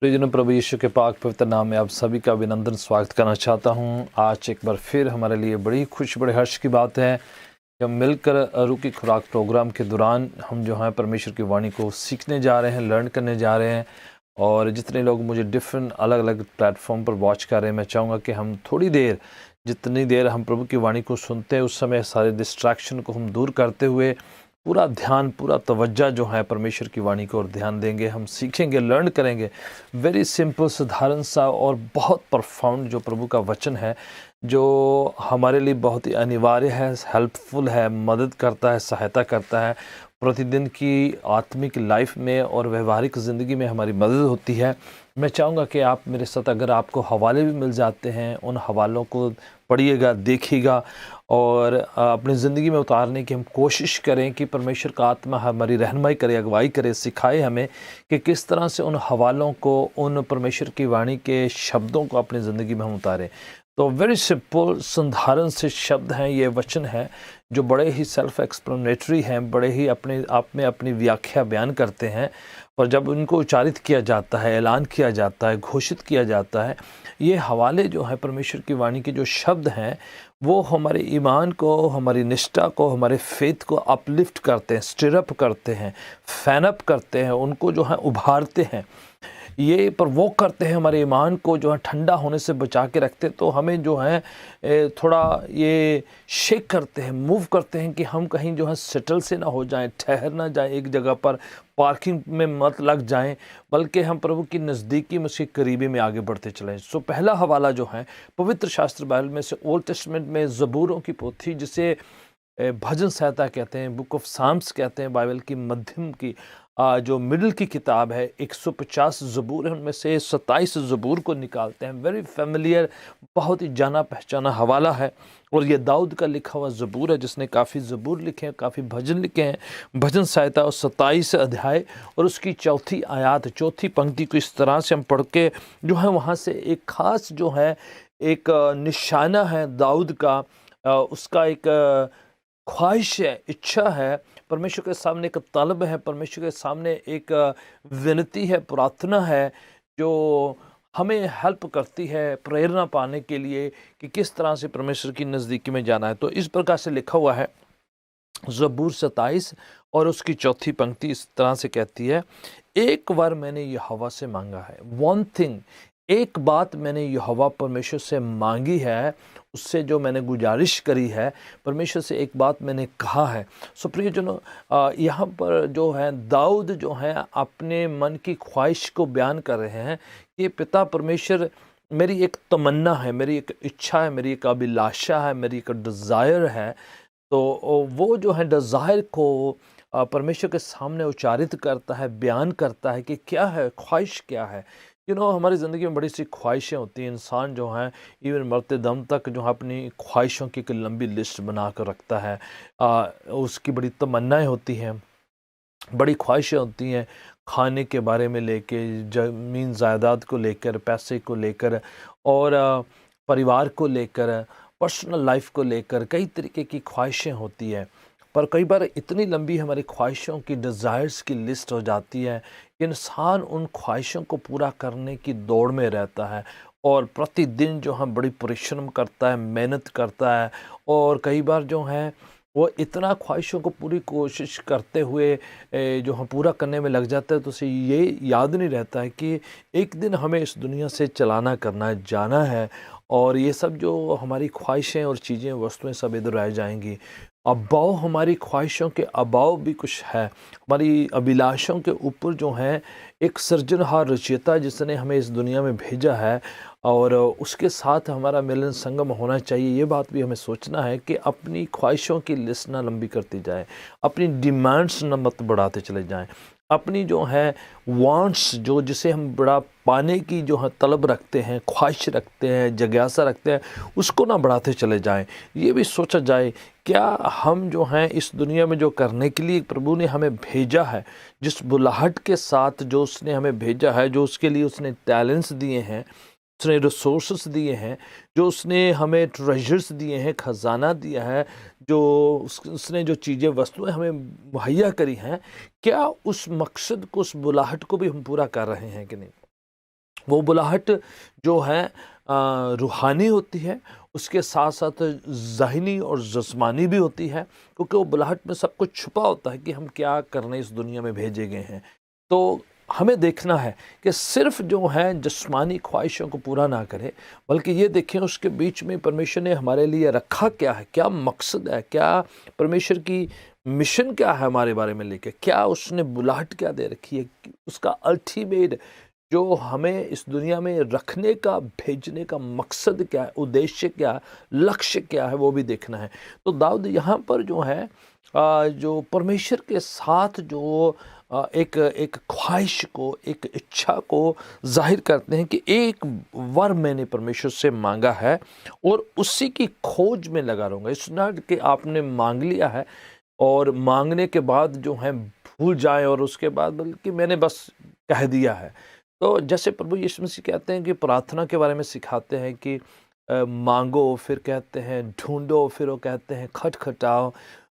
प्रियजनों, प्रभु यीशु के पाक पवित्र नाम में आप सभी का अभिनंदन स्वागत करना चाहता हूं। आज एक बार फिर हमारे लिए बड़ी खुश बड़े हर्ष की बात है कि हम मिलकर रूह की खुराक प्रोग्राम के दौरान हम जो है परमेश्वर की वाणी को सीखने जा रहे हैं, लर्न करने जा रहे हैं। और जितने लोग मुझे डिफरेंट अलग अलग प्लेटफॉर्म पर वॉच कर रहे हैं, मैं चाहूँगा कि हम थोड़ी देर, जितनी देर हम प्रभु की वाणी को सुनते हैं उस समय सारे डिस्ट्रैक्शन को हम दूर करते हुए पूरा ध्यान, पूरा तवज्जो जो है परमेश्वर की वाणी को और ध्यान देंगे। हम सीखेंगे, लर्न करेंगे। वेरी सिंपल, साधारण सा और बहुत प्रोफाउंड जो प्रभु का वचन है, जो हमारे लिए बहुत ही अनिवार्य है, हेल्पफुल है, मदद करता है, सहायता करता है। प्रतिदिन की आत्मिक लाइफ में और व्यवहारिक ज़िंदगी में हमारी मदद होती है। मैं चाहूँगा कि आप मेरे साथ, अगर आपको हवाले भी मिल जाते हैं, उन हवालों को पढ़िएगा, देखिएगा और अपनी ज़िंदगी में उतारने की हम कोशिश करें कि परमेश्वर का आत्मा हमारी रहनुमाई करे, अगुवाई करे, सिखाए हमें कि किस तरह से उन हवालों को, उन परमेश्वर की वाणी के शब्दों को अपनी ज़िंदगी में हम उतारें। तो वेरी सिंपल, संधारण से शब्द हैं, ये वचन है जो बड़े ही सेल्फ एक्सप्लेनेटरी हैं, बड़े ही अपने आप में अपनी व्याख्या बयान करते हैं। और जब उनको उच्चारित किया जाता है, ऐलान किया जाता है, घोषित किया जाता है, ये हवाले जो हैं परमेश्वर की वाणी के जो शब्द हैं, वो हमारे ईमान को, हमारी निष्ठा को, हमारे फेथ को अपलिफ्ट करते हैं, स्टिरअप करते हैं, फैन अप करते हैं, उनको जो है उभारते हैं। ये प्रवोक करते हैं, हमारे ईमान को जो है ठंडा होने से बचा के रखते हैं। तो हमें जो है थोड़ा ये शेक करते हैं, मूव करते हैं कि हम कहीं जो है सेटल से ना हो जाएं, ठहर ना जाएं एक जगह पर, पार्किंग में मत लग जाएं, बल्कि हम प्रभु की नज़दीकी में, उसके करीबी में आगे बढ़ते चलें। सो पहला हवाला जो है पवित्र शास्त्र बाइबल में से ओल्ड टेस्टमेंट में ज़बूरों की पोथी, जिसे भजन संहिता कहते हैं, बुक ऑफ साम्स कहते हैं, बाइबल की मध्यम की जो मिडिल की किताब है। 150 ज़बूर है, उनमें से 27 ज़बूर को निकालते हैं। वेरी फेमिलियर, बहुत ही जाना पहचाना हवाला है। और ये दाऊद का लिखा हुआ ज़बूर है, जिसने काफ़ी ज़बूर लिखे हैं, काफ़ी भजन लिखे हैं। भजन संहिता और 27 अध्याय और उसकी चौथी आयत, चौथी पंक्ति को इस तरह से हम पढ़ के जो है वहाँ से एक ख़ास जो है एक निशाना है दाऊद का, उसका एक ख्वाहिश है, इच्छा है, परमेश्वर के सामने एक तलब है, परमेश्वर के सामने एक विनती है, प्रार्थना है, जो हमें हेल्प करती है प्रेरणा पाने के लिए कि किस तरह से परमेश्वर की नज़दीकी में जाना है। तो इस प्रकार से लिखा हुआ है ज़बूर 27 और उसकी चौथी पंक्ति इस तरह से कहती है, एक बार मैंने यहोवा से मांगा है। वन थिंग, एक बात मैंने यहोवा परमेश्वर से मांगी है, उससे जो मैंने गुजारिश करी है, परमेश्वर से एक बात मैंने कहा है। सो प्रियजनों, यहाँ पर जो है दाऊद जो है अपने मन की ख्वाहिश को बयान कर रहे हैं कि पिता परमेश्वर, मेरी एक तमन्ना है, मेरी एक इच्छा है, मेरी एक अभिलाषा है, मेरी एक डिज़ायर है। तो वो जो है डिज़ायर को परमेश्वर के सामने उच्चारित करता है, बयान करता है कि क्या है, ख्वाहिश क्या है। हमारी ज़िंदगी में बड़ी सी ख्वाहिशें होती हैं। इंसान जो हैं इवन मरते दम तक जो है अपनी ख्वाहिशों की एक लंबी लिस्ट बना कर रखता है। उसकी बड़ी तमन्नाएं होती हैं, बड़ी ख्वाहिशें होती हैं, खाने के बारे में लेके, ज़मीन जायदाद को लेकर, पैसे को लेकर और परिवार को लेकर, पर्सनल लाइफ को लेकर कई तरीके की ख्वाहिशें होती हैं। पर कई बार इतनी लंबी हमारी ख्वाहिशों की, डिज़ायर्स की लिस्ट हो जाती है कि इंसान उन ख्वाहिशों को पूरा करने की दौड़ में रहता है और प्रतिदिन जो है बड़ी परिश्रम करता है, मेहनत करता है। और कई बार जो है वो इतना ख्वाहिशों को पूरी कोशिश करते हुए जो हम पूरा करने में लग जाता है, तो उसे ये याद नहीं रहता है कि एक दिन हमें इस दुनिया से चलाना करना है, जाना है। और ये सब जो हमारी ख्वाहिशें और चीज़ें, वस्तुएं सब इधर रह जाएंगी। अभाव, हमारी ख्वाहिशों के अभाव भी कुछ है। हमारी अभिलाषों के ऊपर जो है एक सृजनहार रचयिता जिसने हमें इस दुनिया में भेजा है और उसके साथ हमारा मिलन संगम होना चाहिए। ये बात भी हमें सोचना है कि अपनी ख्वाहिशों की लिस्ट ना लंबी करती जाए, अपनी डिमांड्स ना मत बढ़ाते चले जाएं, अपनी जो है वांट्स, जो जिसे हम बड़ा पाने की जो है तलब रखते हैं, ख्वाहिश रखते हैं, जिज्ञासा रखते हैं, उसको ना बढ़ाते चले जाएं। ये भी सोचा जाए, क्या हम जो हैं इस दुनिया में जो करने के लिए प्रभु ने हमें भेजा है, जिस बुलाहट के साथ जो उसने हमें भेजा है, जो उसके लिए उसने टैलेंट्स दिए हैं, उसने रिसोर्सेस दिए हैं, जो उसने हमें ट्रेजर्स दिए हैं, ख़जाना दिया है, जो उसने जो चीज़ें, वस्तुएं हमें मुहैया करी हैं, क्या उस मकसद को, उस बुलाहट को भी हम पूरा कर रहे हैं कि नहीं। वो बुलाहट जो है रूहानी होती है, उसके साथ साथ ज़हनी और जिस्मानी भी होती है, क्योंकि वो बुलाहट में सब कुछ छुपा होता है कि हम क्या करने इस दुनिया में भेजे गए हैं। तो हमें देखना है कि सिर्फ जो है जिस्मानी ख्वाहिशों को पूरा ना करें, बल्कि ये देखें उसके बीच में परमेश्वर ने हमारे लिए रखा क्या है, क्या मकसद है, क्या परमेश्वर की मिशन क्या है हमारे बारे में लेके, क्या उसने बुलाहट क्या दे रखी है, उसका अल्टीमेट जो हमें इस दुनिया में रखने का, भेजने का मकसद क्या है, उद्देश्य क्या है, लक्ष्य क्या है, वो भी देखना है। तो दाऊद यहाँ पर जो है जो परमेश्वर के साथ जो एक ख्वाहिश को, एक इच्छा को जाहिर करते हैं कि एक वर मैंने परमेश्वर से मांगा है और उसी की खोज में लगा रहूँगा। इट्स नॉट कि आपने मांग लिया है और मांगने के बाद जो है भूल जाए और उसके बाद बल्कि मैंने बस कह दिया है। तो जैसे प्रभु यीशु मसीह कहते हैं कि प्रार्थना के बारे में सिखाते हैं कि मांगो, फिर कहते हैं ढूंढो, फिर वो कहते हैं खटखटाओ।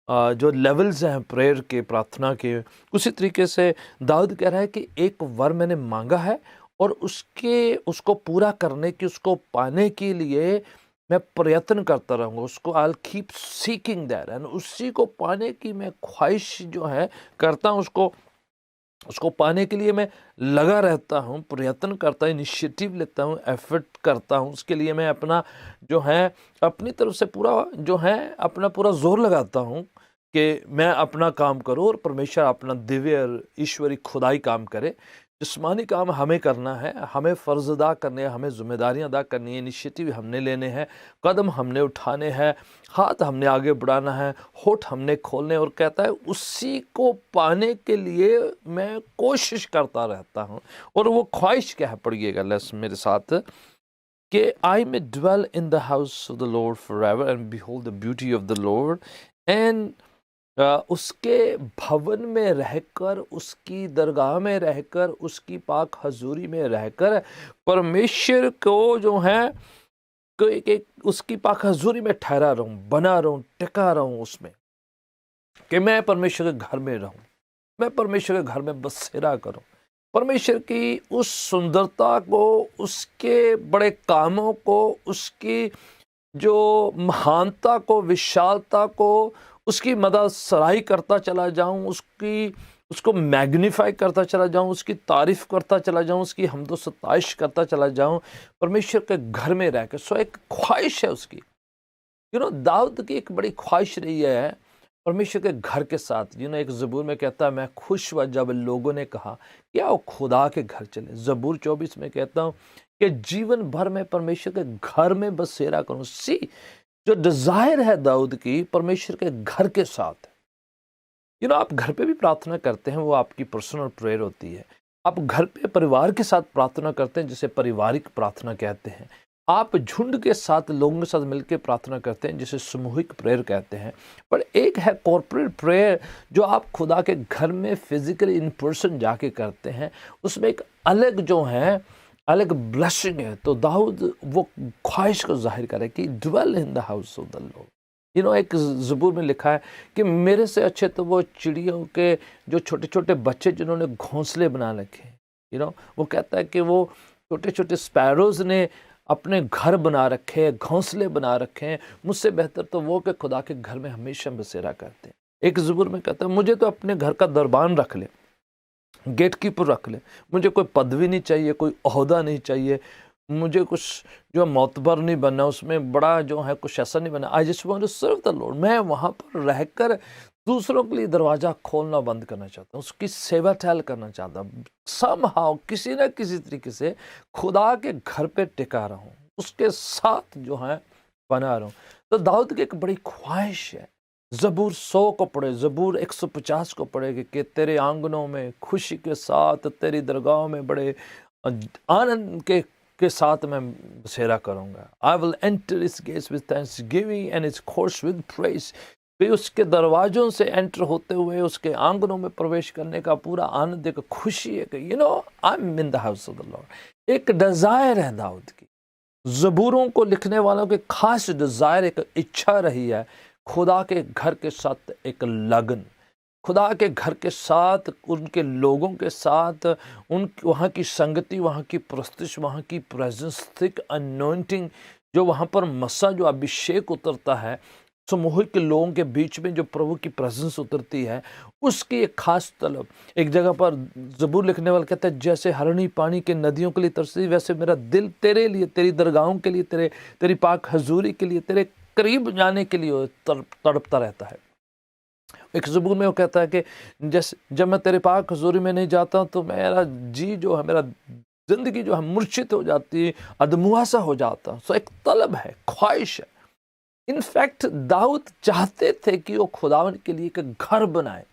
जो लेवल्स हैं प्रेयर के, प्रार्थना के, उसी तरीके से दाऊद कह रहा है कि एक वर मैंने मांगा है और उसको पूरा करने की, उसको पाने के लिए मैं प्रयत्न करता रहूँगा, उसको I will keep seeking that, and उसी को पाने की मैं ख्वाहिश जो है करता हूँ, उसको पाने के लिए मैं लगा रहता हूँ, प्रयत्न करता हूँ, इनिशिएटिव लेता हूँ, एफर्ट करता हूँ। उसके लिए मैं अपना जो है अपनी तरफ से पूरा जो है अपना पूरा जोर लगाता हूँ कि मैं अपना काम करूँ और परमेश्वर अपना दिव्य और ईश्वरी खुदाई काम करे। जिस्मानी काम हमें करना है, हमें फ़र्ज़ अदा करने हैं, हमें ज़िम्मेदारियाँ अदा करनी है, इनिशिएटिव हमने लेने हैं, कदम हमने उठाने हैं, हाथ हमने आगे बढ़ाना है, होठ हमने खोलने, और कहता है उसी को पाने के लिए मैं कोशिश करता रहता हूँ। और वो ख्वाहिश क्या है, पढ़िएगा लेस मेरे साथ, कि I may dwell in the house of the lord forever and behold the beauty of the lord, and उसके भवन में रहकर, उसकी दरगाह में रहकर, उसकी पाक हजूरी में रहकर परमेश्वर को जो है एक उसकी पाक हजूरी में ठहरा रहूं, बना रहूं, टिका रहूं उसमें, कि मैं परमेश्वर के घर में रहूं, मैं परमेश्वर के घर में बसेरा करूं, परमेश्वर की उस सुंदरता को, उसके बड़े कामों को, उसकी जो महानता को, विशालता को, उसकी मदद सराही करता चला जाऊं, उसको मैग्नीफाई करता चला जाऊं, उसकी तारीफ करता चला जाऊं, उसकी हमदो सताइश करता चला जाऊं परमेश्वर के घर में रहकर। सो एक ख्वाहिश है उसकी, दाऊद की एक बड़ी ख्वाहिश रही है परमेश्वर के घर के साथ। एक ज़बूर में कहता है, मैं खुश हुआ जब लोगों ने कहा कि आओ खुदा के घर चले। ज़बूर 24 में कहता हूँ कि जीवन भर में परमेश्वर के घर में बसेरा करूं। जो डिजायर है दाऊद की परमेश्वर के घर के साथ, आप घर पे भी प्रार्थना करते हैं, वो आपकी पर्सनल प्रेयर होती है। आप घर पे परिवार के साथ प्रार्थना करते हैं, जिसे पारिवारिक प्रार्थना कहते हैं। आप झुंड के साथ, लोगों के साथ मिलकर प्रार्थना करते हैं, जिसे सामूहिक प्रेयर कहते हैं। पर एक है कॉर्पोरेट प्रेयर, जो आप खुदा के घर में फिजिकली इन पर्सन जाके करते हैं। उसमें एक अलग जो है अलग ब्लेसिंग है। तो दाऊद वो ख्वाहिश को जाहिर करे कि dwell in the house of the lord. एक ज़बूर में लिखा है कि मेरे से अच्छे तो वो चिड़ियों के जो छोटे छोटे बच्चे जिन्होंने घोंसले बना रखे हैं। वो कहता है कि वो छोटे छोटे स्पैरोज़ ने अपने घर बना रखे हैं, घोंसले बना रखे हैं। मुझसे बेहतर तो वो कि खुदा के घर में हमेशा बसेरा करते हैं। एक ज़बूर में कहता है, मुझे तो अपने घर का दरबान रख ले, गेट कीपर रख ले, मुझे कोई पदवी नहीं चाहिए, कोई ओहदा नहीं चाहिए, मुझे कुछ जो मोतबर नहीं बनना, उसमें बड़ा जो है कुछ ऐसा नहीं बनना। I just want to serve the lord. मैं वहाँ पर रहकर दूसरों के लिए दरवाज़ा खोलना बंद करना चाहता हूँ, उसकी सेवा टहल करना चाहता हूँ। समहाउ किसी न किसी तरीके से खुदा के घर पे टिका रहूँ, उसके साथ जो है बना रहूँ। तो दाऊद की एक बड़ी ख्वाहिश है। ज़बूर 100 को पढ़े, ज़बूर 150 को पढ़े कि तेरे आंगनों में खुशी के साथ, तेरी दरगाह में बड़े आनंद के साथ मैं बसेरा करूँगा। I will enter his gates with thanksgiving and its courts with praise. फिर उसके दरवाज़ों से एंटर होते हुए उसके आंगनों में प्रवेश करने का पूरा आनंद, एक खुशी है कि I am in the house of the lord. एक डिज़ायर है दाऊद की। ज़बूरों को लिखने वालों के खास डिज़ायर, एक इच्छा रही है खुदा के घर के साथ एक लगन, खुदा के घर के साथ, उनके लोगों के साथ, उन वहाँ की संगति, वहाँ की प्रस्तुति, वहाँ की प्रेजेंस, थिक अनॉइंटिंग, जो वहाँ पर मसा, जो अभिषेक उतरता है समूहिक लोगों के बीच में, जो प्रभु की प्रेजेंस उतरती है, उसकी एक खास तलब। एक जगह पर ज़बूर लिखने वाला कहता है, जैसे हरणी पानी के नदियों के लिए तरसती, वैसे मेरा दिल तेरे लिए, तेरी दरगाहों के लिए, तेरी पाक हजूरी के लिए, तेरे करीब जाने के लिए तड़पता रहता है। एक ज़बूर में वो कहता है कि जैसे जब मैं तेरे पाक हजूरी में नहीं जाता तो मेरा जी जो है, मेरा ज़िंदगी जो है मूर्छित हो जाती है, अधमुआसा हो जाता। सो एक तलब है, ख्वाहिश है। इनफैक्ट दाऊद चाहते थे कि वो खुदावन के लिए एक घर बनाए,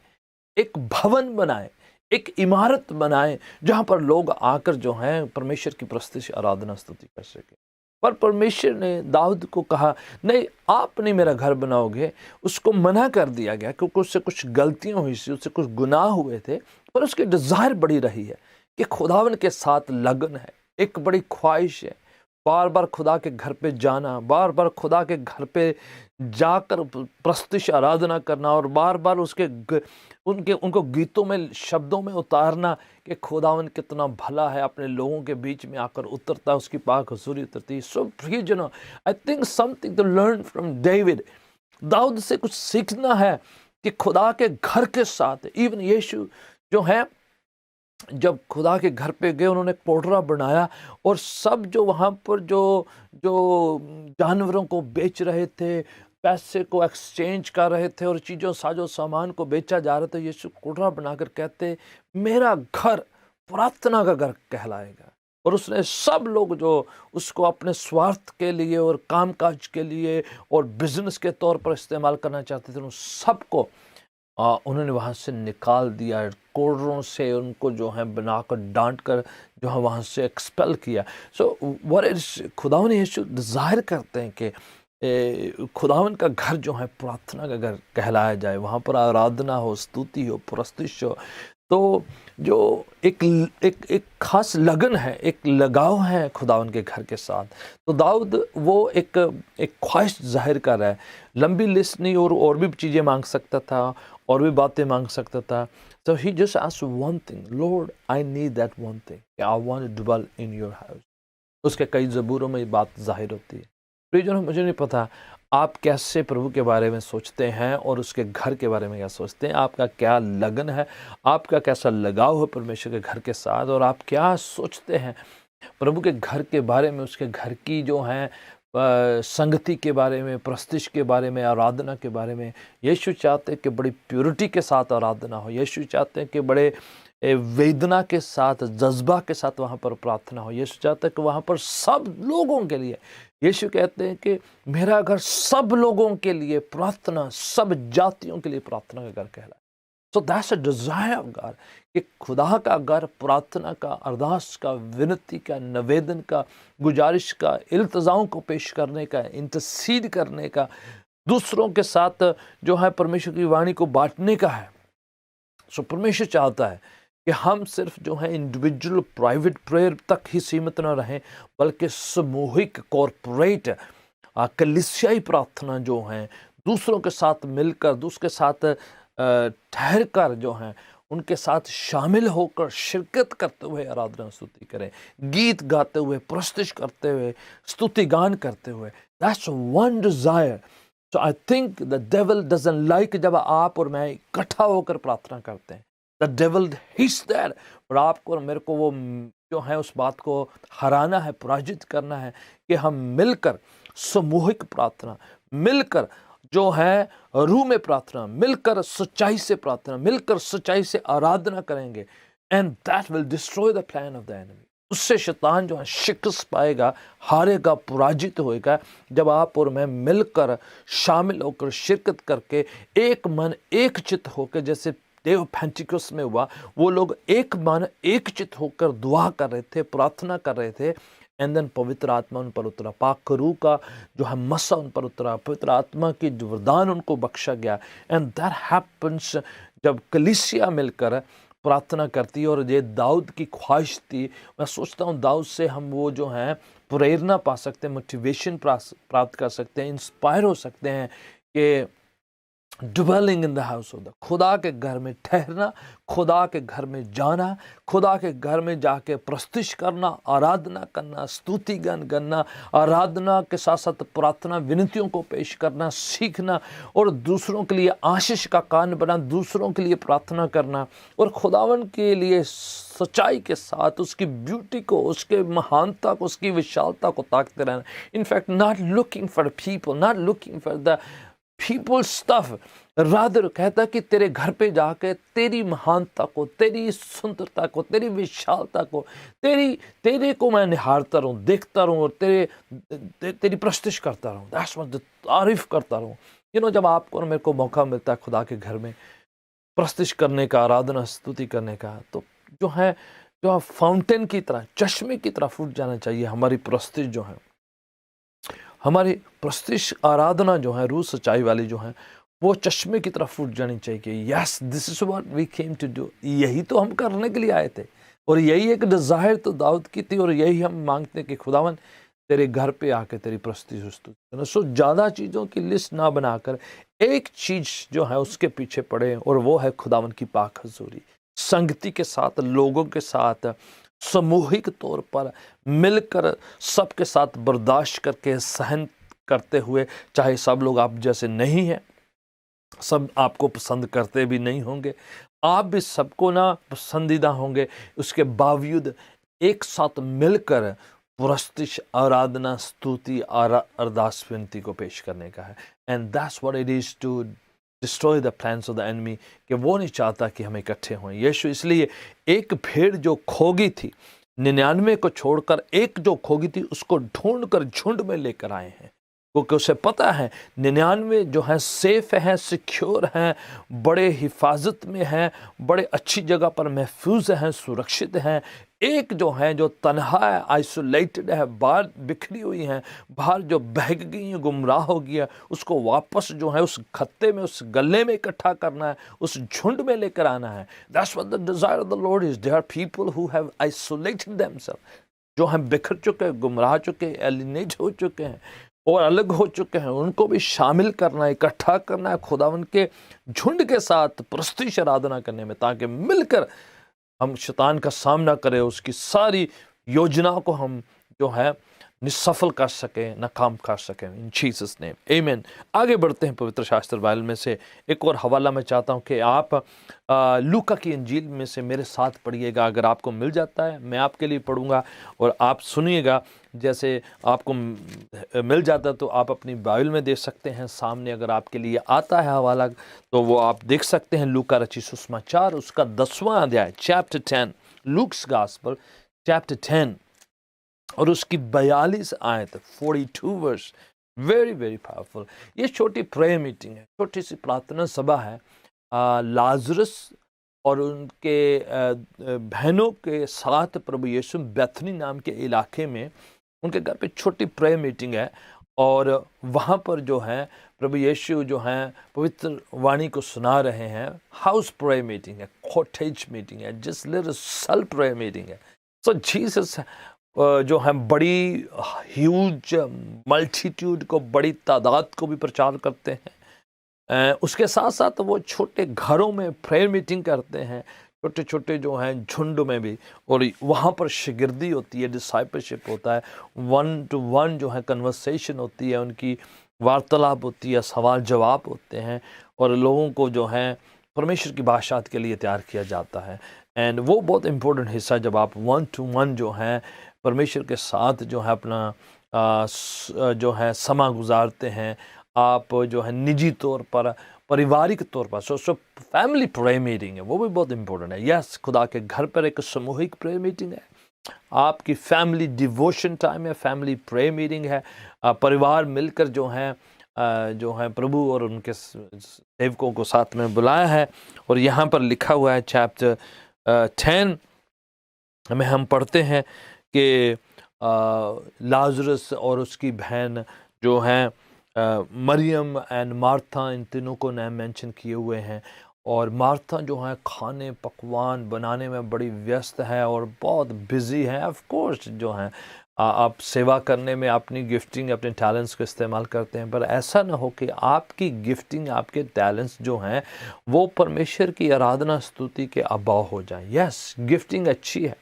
एक भवन बनाए, एक इमारत बनाए, जहां पर लोग आकर जो हैं परमेश्वर की प्रस्तुति, आराधना, स्तुति कर सके। पर परमेश्वर ने दाऊद को कहा, नहीं, आप नहीं मेरा घर बनाओगे। उसको मना कर दिया गया क्योंकि उससे कुछ गलतियां हुई थी, उससे कुछ गुनाह हुए थे। पर उसकी डिज़ायर बड़ी रही है कि खुदावन के साथ लगन है, एक बड़ी ख्वाहिश है, बार बार खुदा के घर पे जाना, बार बार खुदा के घर पे जाकर प्रस्तुति, आराधना करना, और बार बार उनको गीतों में, शब्दों में उतारना कि खुदावन कितना भला है, अपने लोगों के बीच में आकर उतरता है, उसकी पाक हुजूरी उतरती है। सो प्रिय, I think something to learn from David. दाऊद से कुछ सीखना है कि खुदा के घर के साथ, इवन यीशु जो है, जब खुदा के घर पे गए, उन्होंने कोटरा बनाया, और सब जो वहाँ पर जो जानवरों को बेच रहे थे, पैसे को एक्सचेंज कर रहे थे, और चीज़ों साजो सामान को बेचा जा रहा था, यीशु कोटरा बनाकर कहते, मेरा घर प्रार्थना का घर कहलाएगा। और उसने सब लोग जो उसको अपने स्वार्थ के लिए और कामकाज के लिए और बिजनेस के तौर पर इस्तेमाल करना चाहते थे, उन सबको उन्होंने वहाँ से निकाल दिया, कोडरों से उनको जो है बनाकर, डांट कर जो है वहाँ से एक्सपेल किया। सो व्हाट इज, खुदावन यीशु डिज़ायर करते हैं कि खुदावन का घर जो है प्रार्थना का घर कहलाया जाए, वहाँ पर आराधना हो, स्तुति हो, प्रस्तुति हो। तो जो एक खास लगन है, एक लगाव है खुदावन के घर के साथ। तो दाऊद वो एक ख्वाहिश जाहिर कर रहा है। लंबी लिस्ट नहीं, और भी चीज़ें मांग सकता था, और भी बातें मांग सकता था। So he just asked one thing, Lord, I need that one thing. I want to dwell in your house. उसके कई ज़बूरों में ये बात जाहिर होती है। प्रियजनों, मुझे नहीं पता आप कैसे प्रभु के बारे में सोचते हैं और उसके घर के बारे में क्या सोचते हैं। आपका क्या लगन है, आपका कैसा लगाव है परमेश्वर के घर के साथ, और आप क्या सोचते हैं प्रभु के घर के बारे में, उसके घर की जो है संगति के बारे में, प्रस्तुति के बारे में, आराधना के बारे में। यीशु चाहते हैं कि बड़ी प्योरिटी के साथ आराधना हो। यीशु चाहते हैं कि बड़े वेदना के साथ, जज्बा के साथ वहाँ पर प्रार्थना हो। यीशु चाहते हैं कि वहाँ पर सब लोगों के लिए, यीशु कहते हैं कि मेरा घर सब लोगों के लिए प्रार्थना, सब जातियों के लिए प्रार्थना का घर कहलाए। So that's a desire of God कि खुदा का घर प्रार्थना का, अरदास का, विनती का, निवेदन का, गुजारिश का, इल्तिजाओं को पेश करने का, इंटरसीड करने का, दूसरों के साथ जो है परमेश्वर की वाणी को बांटने का है। सो परमेश्वर चाहता है कि हम सिर्फ जो है इंडिविजुअल प्राइवेट प्रेयर तक ही सीमित न रहें, बल्कि सामूहिक, कॉरपोरेट, कलीसियाई प्रार्थना जो है, दूसरों के साथ मिलकर, दूसरे के साथ ठहर कर जो हैं उनके साथ शामिल होकर, शिरकत करते हुए आराधना स्तुति करें, गीत गाते हुए, प्रस्तुति करते हुए, स्तुति गान करते हुए। That's one desire. So I think the devil doesn't like जब आप और मैं इकट्ठा होकर प्रार्थना करते हैं। द डेविल हिट्स दैट, और आपको और मेरे को वो जो है उस बात को हराना है, पराजित करना है कि हम मिलकर सामूहिक प्रार्थना, मिलकर जो है रूह में प्रार्थना, मिलकर सच्चाई से प्रार्थना, मिलकर सच्चाई से आराधना करेंगे। And that will destroy the plan of the enemy. उससे शैतान जो है शिकस्त पाएगा, हारेगा, पराजित होएगा, जब आप और मैं मिलकर, शामिल होकर, शिरकत करके, एक मन एक चित्त होकर, जैसे देव पेंटिकोस में हुआ, वो लोग एक मन एक चित्त होकर दुआ कर रहे थे, प्रार्थना कर रहे थे। एंड देन पवित्र आत्मा उन पर उतरा, पाक रूह का जो है मसा उन पर उतरा, पवित्र आत्मा की वरदान उनको बख्शा गया। एंड दैट हैपन्स जब कलीसिया मिलकर प्रार्थना करती है। और ये दाऊद की ख्वाहिश थी। मैं सोचता हूँ दाऊद से हम वो जो है प्रेरणा पा सकते हैं, मोटिवेशन प्राप्त कर सकते हैं, इंस्पायर हो सकते हैं कि dwelling in the house of the, खुदा के घर में ठहरना, खुदा के घर में जाना, खुदा के घर में जाके प्रस्तुति करना, आराधना करना, स्तुति गान करना, आराधना के साथ साथ प्रार्थना विनतियों को पेश करना सीखना, और दूसरों के लिए आशीष का कारण बना, दूसरों के लिए प्रार्थना करना, और खुदावन के लिए सच्चाई के साथ उसकी ब्यूटी को, उसके महानता को, उसकी विशालता को ताकते रहना। In fact not looking for people, not looking for the people stuff, rather कहता कि तेरे घर पे जाके तेरी महानता को, तेरी सुंदरता को, तेरी विशालता को, तेरे को मैं निहारता रहूं, देखता रहूं, और तेरी प्रस्तुति करता रहूं, दैट्स व्हाट, तारीफ करता रहूं। जब आपको और मेरे को मौका मिलता है खुदा के घर में प्रस्तुति करने का, आराधना स्तुति करने का, तो जो फाउंटेन की तरह, चश्मे की तरह फूट जाना चाहिए हमारी प्रस्तुति जो है, हमारी प्रस्तुति आराधना जो है, रूह सच्चाई वाली जो है, वो चश्मे की तरफ फूट जानी चाहिए कि yes this is what we came to do, यही तो हम करने के लिए आए थे, और यही एक डिज़ायर तो दाऊद की थी, और यही हम मांगते हैं कि खुदावन तेरे घर पे आके तेरी प्रस्तुति। सो ज़्यादा चीज़ों की लिस्ट ना बनाकर एक चीज़ जो है उसके पीछे पड़े, और वो है खुदावन की पाक हजूरी, संगति के साथ, लोगों के साथ सामूहिक तौर पर मिलकर सबके साथ बर्दाश्त करके सहन करते हुए, चाहे सब लोग आप जैसे नहीं हैं, सब आपको पसंद करते भी नहीं होंगे, आप भी सबको ना पसंदीदा होंगे, उसके बावजूद एक साथ मिलकर प्रस्तुति, आराधना, स्तुति, अरदास विनती को पेश करने का है। And that's what it is to destroy the plans of the enemy, कि वो नहीं चाहता कि हम इकट्ठे हों। यीशु इसलिए एक भेड़ जो खोगी थी, 99 को छोड़कर एक जो खोगी थी, उसको ढूंढकर झुंड में लेकर आए हैं, क्योंकि उसे पता है 99 जो है सेफ है, सिक्योर हैं, बड़े हिफाजत में हैं, बड़े अच्छी जगह पर महफूज हैं, सुरक्षित हैं। एक जो है जो तन्हा है, आइसोलेटेड है, बाहर बिखरी हुई हैं, बाहर जो बहक गई है, गुमराह हो गया, उसको वापस जो है उस खत्ते में, उस गले में इकट्ठा करना है, उस झुंड में लेकर आना है। That's what the desire of the lord is. There are people who have isolated themselves, जो हैं बिखर चुके हैं, गुमराह चुके हैं, एलिनेट हो चुके हैं और अलग हो चुके हैं, उनको भी शामिल करना है, इकट्ठा करना है खुदावन के झुंड के साथ प्रस्तुति आराधना करने में, ताकि मिलकर हम शैतान का सामना करें, उसकी सारी योजना को हम जो है निसफल कर सकें, नाकाम कर सकें, इन जीसस नेम आमीन। आगे बढ़ते हैं पवित्र शास्त्र बाइबल में से एक और हवाला मैं चाहता हूं कि आप लूका की इंजील में से मेरे साथ पढ़िएगा। अगर आपको मिल जाता है मैं आपके लिए पढ़ूंगा और आप सुनिएगा। जैसे आपको मिल जाता तो आप अपनी बाइबल में देख सकते हैं सामने, अगर आपके लिए आता है हवाला तो वो आप देख सकते हैं। लूका रचित सुसमाचार उसका 10वां अध्याय, चैप्टर 10, लूक्स गॉस्पेल चैप्टर 10 और उसकी 42 आयत, 42 वर्स, वेरी वेरी पावरफुल। ये छोटी प्रेयर मीटिंग है, छोटी सी प्रार्थना सभा है। लाजरस और उनके बहनों के साथ प्रभु यीशु बेथनी नाम के इलाके में उनके घर पे छोटी प्रेयर मीटिंग है, और वहाँ पर जो है प्रभु यीशु जो हैं पवित्र वाणी को सुना रहे हैं। हाउस प्रेयर मीटिंग है, कॉटेज मीटिंग है, just little cell prayer meeting है। सो जीसस जो है बड़ी ह्यूज मल्टीट्यूड को, बड़ी तादाद को भी प्रचार करते हैं। उसके साथ साथ वो छोटे घरों में प्रेयर मीटिंग करते हैं, छोटे छोटे जो हैं झुंड में भी, और वहाँ पर शिगिर्दी होती है, डिसाइपलशिप होता है, 1 to 1 जो है कन्वर्सेशन होती है, उनकी वार्तालाप होती है, सवाल जवाब होते हैं, और लोगों को जो है परमेश्वर की बादशाहत के लिए तैयार किया जाता है। एंड वो बहुत इम्पोर्टेंट हिस्सा, जब आप 1 to 1 जो है परमेश्वर के साथ जो है अपना जो है समा गुजारते हैं, आप जो है निजी तौर पर, पारिवारिक तौर पर, सो फैमिली प्रेयर मीटिंग है, वो भी बहुत इंपॉर्टेंट है। यस, खुदा के घर पर एक सामूहिक प्रेयर मीटिंग है, आपकी फैमिली डिवोशन टाइम है, फैमिली प्रेयर मीटिंग है, परिवार मिलकर जो है प्रभु और उनके सेवकों को साथ में बुलाया है। और यहाँ पर लिखा हुआ है चैप्टर 10 में हम पढ़ते हैं कि लाजरस और उसकी बहन जो हैं मरियम एंड मार्था, इन तीनों को नाम मेंशन किए हुए हैं। और मार्था जो है खाने पकवान बनाने में बड़ी व्यस्त है और बहुत बिजी है। ऑफ कोर्स जो है आप सेवा करने में अपनी गिफ्टिंग, अपने टैलेंट्स को इस्तेमाल करते हैं, पर ऐसा ना हो कि आपकी गिफ्टिंग, आपके टैलेंट्स जो हैं वो परमेश्वर की आराधना स्तुति के अभाव हो जाएं। यस, गिफ्टिंग अच्छी है,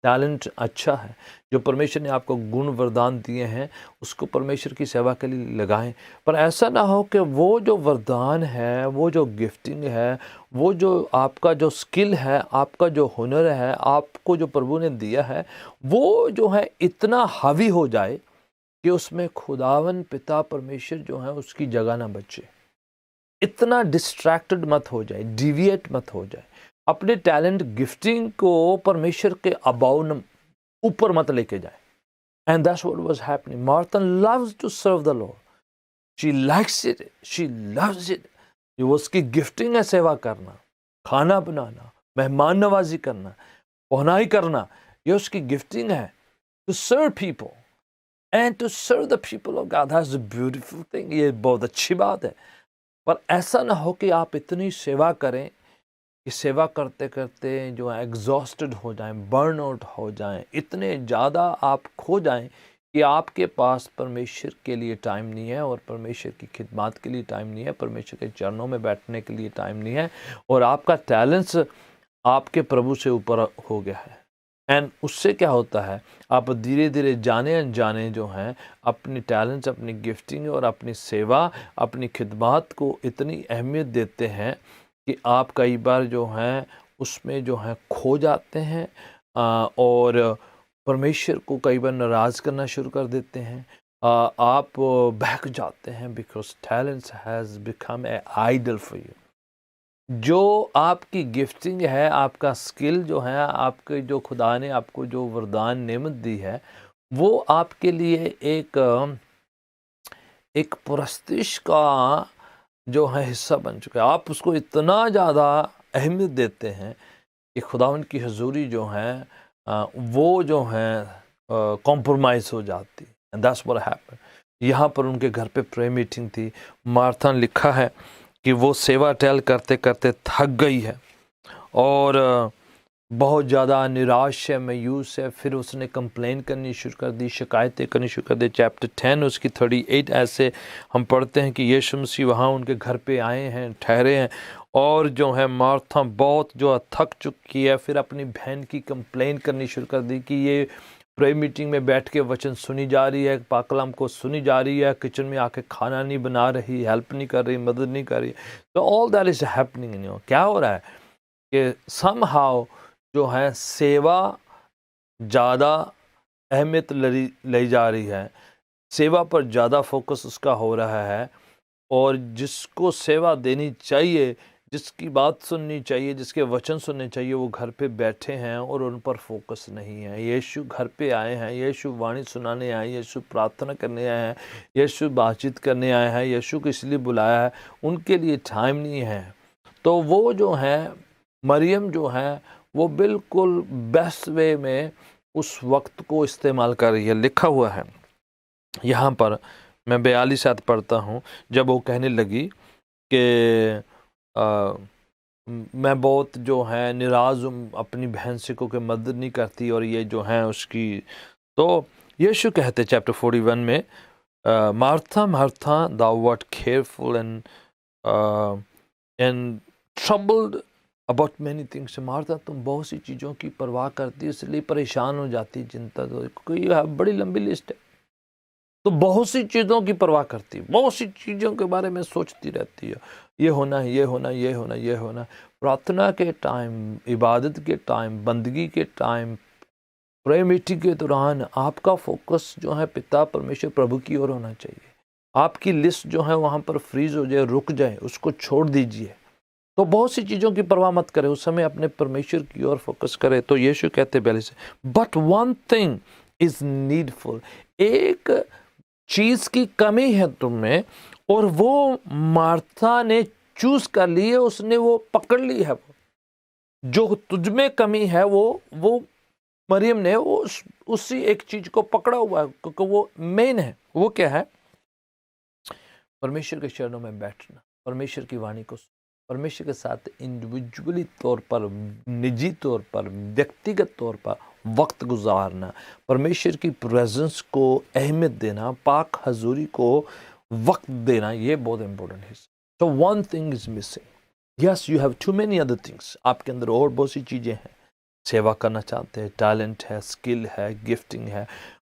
टैलेंट अच्छा है, जो परमेश्वर ने आपको गुण वरदान दिए हैं उसको परमेश्वर की सेवा के लिए लगाएं। पर ऐसा ना हो कि वो जो वरदान है, वो जो गिफ्टिंग है, वो जो आपका जो स्किल है, आपका जो हुनर है, आपको जो प्रभु ने दिया है, वो जो है इतना हावी हो जाए कि उसमें खुदावन पिता परमेश्वर जो है उसकी जगह ना बचे। इतना डिस्ट्रैक्टेड मत हो जाए, डिविएट मत हो जाए, अपने टैलेंट गिफ्टिंग को परमेश्वर के अबाउ ऊपर मत लेके जाए। And that's what was happening. Martha loves to serve the lord, she likes it, she loves it. ये उसकी गिफ्टिंग है, सेवा करना, खाना बनाना, मेहमान नवाजी करना, पहुनाई करना, ये उसकी गिफ्टिंग है। To serve people and to serve the people of God, that's a beautiful thing. ये बहुत अच्छी बात है। पर ऐसा ना हो कि आप इतनी सेवा करें कि सेवा करते करते जो है एग्जॉस्टेड हो जाएं, बर्न आउट हो जाएं, इतने ज़्यादा आप खो जाएं कि आपके पास परमेश्वर के लिए टाइम नहीं है, और परमेश्वर की खिदमत के लिए टाइम नहीं है, परमेश्वर के चरणों में बैठने के लिए टाइम नहीं है, और आपका टैलेंट्स आपके प्रभु से ऊपर हो गया है। एंड उससे क्या होता है, आप धीरे धीरे जाने अनजाने जो हैं अपनी टैलेंट्स, अपनी गिफ्टिंग और अपनी सेवा, अपनी खिदमत को इतनी अहमियत देते हैं कि आप कई बार जो हैं उसमें जो है खो जाते हैं, और परमेश्वर को कई बार नाराज़ करना शुरू कर देते हैं। आप बहक जाते हैं, because talents has become a idol for you. जो आपकी गिफ्टिंग है, आपका स्किल जो है, आपके जो खुदा ने आपको जो वरदान नेमत दी है, वो आपके लिए एक परस्तिश का जो है हिस्सा बन चुका है। आप उसको इतना ज़्यादा अहमियत देते हैं कि खुदावंद की हजूरी जो है वो जो है कॉम्प्रोमाइज़ हो जाती है। And that's what happened. यहाँ पर उनके घर पे प्रेयर मीटिंग थी। मार्था ने लिखा है कि वो सेवा टहल करते करते थक गई है और बहुत ज़्यादा निराश है, मायूस है। फिर उसने कंप्लेन करनी शुरू कर दी, शिकायतें करनी शुरू कर दी। चैप्टर 10 उसकी 38 ऐसे हम पढ़ते हैं कि यीशु मसीह वहाँ उनके घर पे आए हैं, ठहरे हैं, और जो है मार्था बहुत जो थक चुकी है। फिर अपनी बहन की कंप्लेन करनी शुरू कर दी कि ये प्रेयर मीटिंग में बैठ के वचन सुनी जा रही है, पाकलाम को सुनी जा रही है, किचन में आके खाना नहीं बना रही, हेल्प नहीं कर रही, मदद नहीं कर रही। तो all that is happening in you. क्या हो रहा है कि समहाउ जो है सेवा ज़्यादा अहमियत ली जा रही है, सेवा पर ज़्यादा फोकस उसका हो रहा है, और जिसको सेवा देनी चाहिए, जिसकी बात सुननी चाहिए, जिसके वचन सुनने चाहिए, वो घर पे बैठे हैं और उन पर फोकस नहीं है। यीशु घर पे आए हैं, यीशु वाणी सुनाने आए हैं, यीशु प्रार्थना करने आए हैं, यीशु बातचीत करने आए हैं, यीशु को इसलिए बुलाया है, उनके लिए टाइम नहीं है। तो वो जो है मरियम जो है वो बिल्कुल बेस्ट वे में उस वक्त को इस्तेमाल कर रही है। लिखा हुआ है यहाँ पर, मैं 42 आयत पढ़ता हूँ। जब वो कहने लगी कि मैं बहुत जो है निराज़ हूँ, अपनी बहन से को मदद नहीं करती, और ये जो है उसकी। तो यीशु कहते चैप्टर 41 में, Martha Martha thou art careful and troubled about many things। Martha तुम बहुत सी चीज़ों की परवाह करती है, इसलिए परेशान हो जाती, चिंता, तो कोई बड़ी लंबी लिस्ट है। तो बहुत सी चीज़ों की परवाह करती है, बहुत सी चीज़ों के बारे में सोचती रहती है, ये होना, ये होना, ये होना, ये होना। प्रार्थना के टाइम, इबादत के टाइम, बंदगी के टाइम, प्रेयर मीटिंग के दौरान आपका फोकस जो है पिता परमेश्वर प्रभु की ओर होना चाहिए। आपकी लिस्ट जो है वहाँ पर फ्रीज हो जाए, रुक जाए, उसको छोड़ दीजिए। तो बहुत सी चीज़ों की परवाह मत करें, उस समय अपने परमेश्वर की ओर फोकस करें। तो यीशु कहते पहले से, but one thing is needful. एक चीज़ की कमी है तुम में, और वो मार्था ने चूज कर ली है, उसने वो पकड़ ली है। वो जो तुझ में कमी है वो मरियम ने उसी एक चीज को पकड़ा हुआ है, क्योंकि वो मेन है। वो क्या है? परमेश्वर के चरणों में बैठना, परमेश्वर की वाणी को, परमेश्वर के साथ इंडिविजुअली तौर पर, निजी तौर पर, व्यक्तिगत तौर पर वक्त गुजारना, परमेश्वर की प्रेजेंस को अहमियत देना, पाक हजूरी को वक्त देना, ये बहुत इंपॉर्टेंट है। So one thing is missing. Yes, you have too many other things, आपके अंदर और बहुत सी चीज़ें हैं, सेवा करना चाहते हैं, टैलेंट है, स्किल है, गिफ्टिंग है,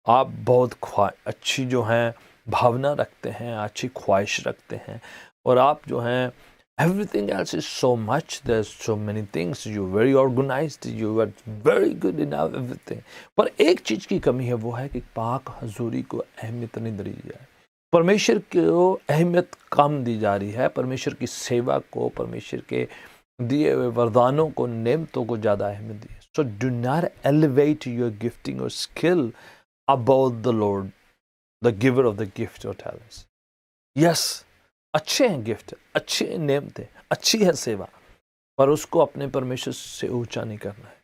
आप बहुत अच्छी जो हैं भावना रखते हैं, अच्छी ख्वाहिश रखते हैं, और आप जो हैं everything else is so much, there's so many things, you're very organized, you are very good in everything, पर एक चीज़ की कमी है, वो है कि पाक हजूरी को अहमियत नहीं दी जाए, परमेश्वर को अहमियत कम दी जा रही है, परमेश्वर की सेवा को, परमेश्वर के दिए हुए वरदानों को, नेमतों को ज़्यादा अहमियत दी। So do not elevate your gifting और skill about the lord, the giver of the gift और टैलेंट्स। यस, अच्छे हैं गिफ्ट, अच्छे हैं नेमतें, अच्छी है सेवा, पर उसको अपने परमेश्वर से ऊंचा नहीं करना है।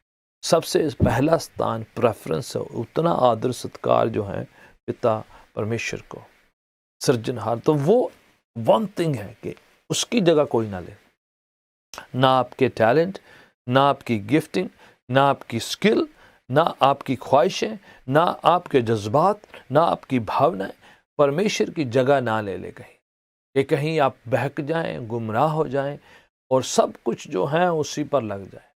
सबसे पहला स्थान, प्रेफरेंस है, उतना आदर सत्कार जो है पिता परमेश्वर को, सृजनहार, तो वो वन थिंग है कि उसकी जगह कोई ना ले। ना आपके टैलेंट, ना आपकी गिफ्टिंग, ना आपकी स्किल, ना आपकी ख्वाहिशें, ना आपके जज्बात, ना आपकी भावनाएं परमेश्वर की जगह ना ले ले कहीं, कि कहीं आप बहक जाएं, गुमराह हो जाएं और सब कुछ जो है उसी पर लग जाए।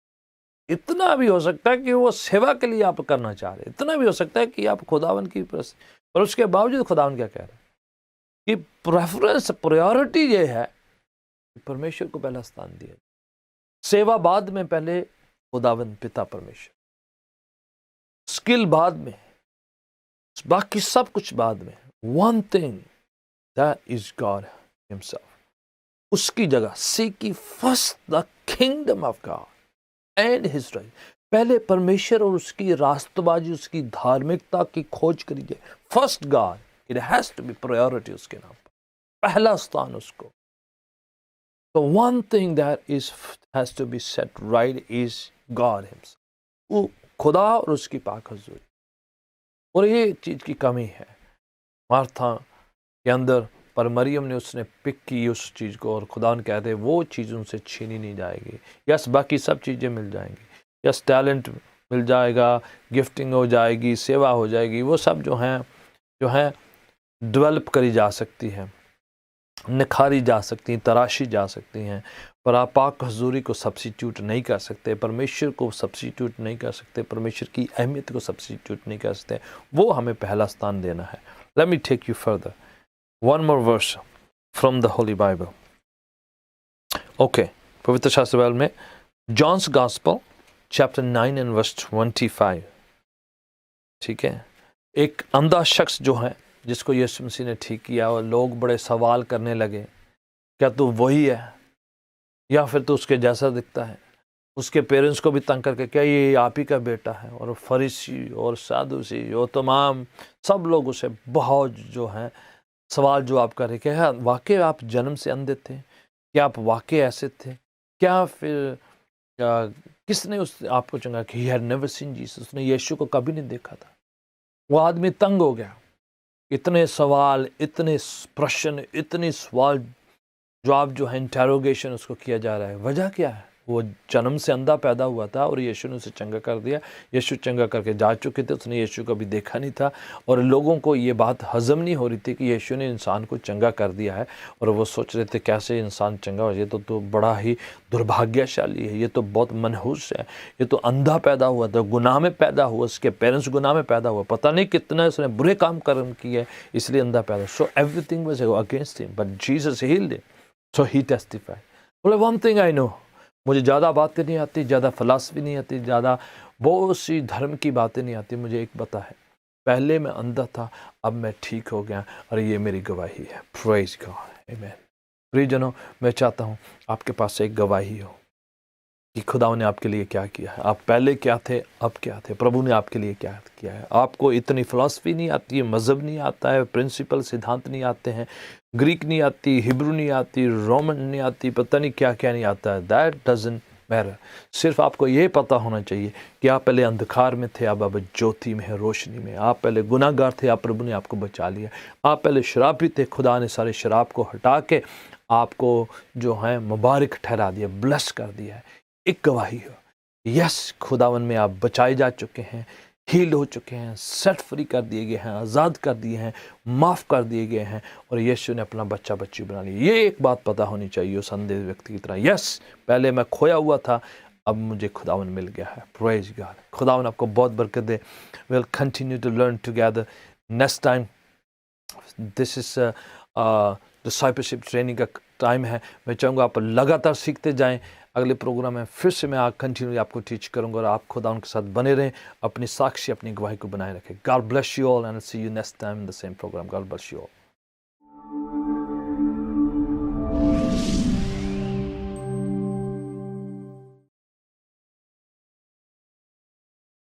इतना भी हो सकता है कि वो सेवा के लिए आप करना चाह रहे, इतना भी हो सकता है कि आप खुदावन की पर उसके बावजूद खुदावन क्या कह रहे हैं कि प्रेफरेंस, प्रायोरिटी ये है कि परमेश्वर को पहला स्थान दिया, सेवा बाद में, पहले खुदावन पिता परमेश्वर, स्किल बाद में, बाकी सब कुछ बाद में। One thing that is God himself, उसकी जगह seek ye first the kingdom of God and his right, पहले परमेश्वर और उसकी रास्तबाजी, उसकी धार्मिकता की खोज करिए। First God, it has to be priority, उसके नाम पर पहला स्थान उसको। तो one thing that is has to be set right is God himself, वो खुदा और उसकी पाक हजूरी। और ये चीज की कमी है मार्था के अंदर, पर मरियम ने उसने पिक की उस चीज़ को, और खुदा ने कहते वो चीज़ उनसे छीनी नहीं जाएगी। यस, बाकी सब चीज़ें मिल जाएंगी, यस, टैलेंट मिल जाएगा, गिफ्टिंग हो जाएगी, सेवा हो जाएगी, वो सब जो हैं डेवलप करी जा सकती हैं, निखारी जा सकती हैं, तराशी जा सकती हैं, पर आप पाक हजूरी को सब्सिट्यूट नहीं कर सकते, परमेश्वर को सब्सिट्यूट नहीं कर सकते, परमेश्वर की अहमियत को सब्सिट्यूट नहीं कर सकते। वो हमें पहला स्थान देना है। Let me take you further, one more verse from the Holy Bible. Okay, पवित्र शास्त्र बाइबल में John's Gospel chapter 9 and verse 25, ठीक है। एक अंधा शख्स जो है, जिसको यीशु मसीह ने ठीक किया, और लोग बड़े सवाल करने लगे, क्या तू वही है या फिर तू उसके जैसा दिखता है? उसके पेरेंट्स को भी तंग करके, क्या ये आप ही का बेटा है? और फरीसी और सादूसी और तमाम सब लोग उसे बहुत जो है सवाल जवाब कर रहे, क्या वाकई आप जन्म से अंधे थे? क्या आप वाकई ऐसे थे? क्या फिर किसने उस आपको चंगा किया? He had never seen Jesus, उसने यीशु को कभी नहीं देखा था। वो आदमी तंग हो गया, इतने सवाल, इतने प्रश्न, इतने सवाल जवाब जो है, इंटेरोगेशन उसको किया जा रहा है। वजह क्या है? वो जन्म से अंधा पैदा हुआ था और यीशु ने उसे चंगा कर दिया। यीशु चंगा करके जा चुके थे, उसने यीशु कभी देखा नहीं था, और लोगों को ये बात हजम नहीं हो रही थी कि यीशु ने इंसान को चंगा कर दिया है, और वो सोच रहे थे कैसे इंसान चंगा हो, ये तो बड़ा ही दुर्भाग्यशाली है, ये तो बहुत मनहूस है, ये तो अंधा पैदा हुआ था, गुनाह में पैदा हुआ, उसके पेरेंट्स गुनाह में पैदा हुआ, पता नहीं कितना उसने बुरे काम कर्म किए, इसलिए अंधा पैदा। So everything was against him, but Jesus healed him, so he testified. बोले वन थिंग आई नो, मुझे ज़्यादा बातें नहीं आती, ज़्यादा फ़िलासफ़ी नहीं आती, ज़्यादा बहुत सी धर्म की बातें नहीं आती, मुझे एक पता है, पहले मैं अंधा था, अब मैं ठीक हो गया, और ये मेरी गवाही है। प्रेज़ गॉड, आमीन। प्रियजनों, मैं चाहता हूँ आपके पास एक गवाही हो कि खुदा ने आपके लिए क्या किया है। आप पहले क्या थे, अब क्या थे, प्रभु ने आपके लिए क्या किया है। आपको इतनी फ़िलासफ़ी नहीं आती है, मज़हब नहीं आता है, प्रिंसिपल सिद्धांत नहीं आते हैं, ग्रीक नहीं आती, हिब्रू नहीं आती, रोमन नहीं आती, पता नहीं क्या क्या नहीं आता है। That doesn't matter. सिर्फ आपको ये पता होना चाहिए कि आप पहले अंधकार में थे, अब ज्योति में है, रोशनी में। आप पहले गुनाहगार थे, आप प्रभु ने आपको बचा लिया। आप पहले शराबी थे, खुदा ने सारे शराब को हटा के आपको जो है मुबारक ठहरा दिया, ब्लेस कर दिया है। एक गवाही हो यस, खुदावन में आप बचाए जा चुके हैं, हील हो चुके हैं, सेट फ्री कर दिए गए हैं, आज़ाद कर दिए हैं, माफ़ कर दिए गए हैं और यीशु ने अपना बच्चा बच्ची बना लिया। ये एक बात पता होनी चाहिए उस अंधे व्यक्ति की तरह, यस पहले मैं खोया हुआ था, अब मुझे खुदावन मिल गया है। Praise God. खुदावन आपको बहुत बरकत दे। Will continue to learn together. Next time this is discipleship training का टाइम है। मैं चाहूँगा आप लगातार सीखते जाएं। अगले प्रोग्राम में फिर से मैं कंटिन्यू आपको टीच करूँगा और आप खुदा उनके साथ बने रहें, अपनी साक्षी अपनी गवाही को बनाए रखें। God bless you all and see you next time in the same program. God bless you all.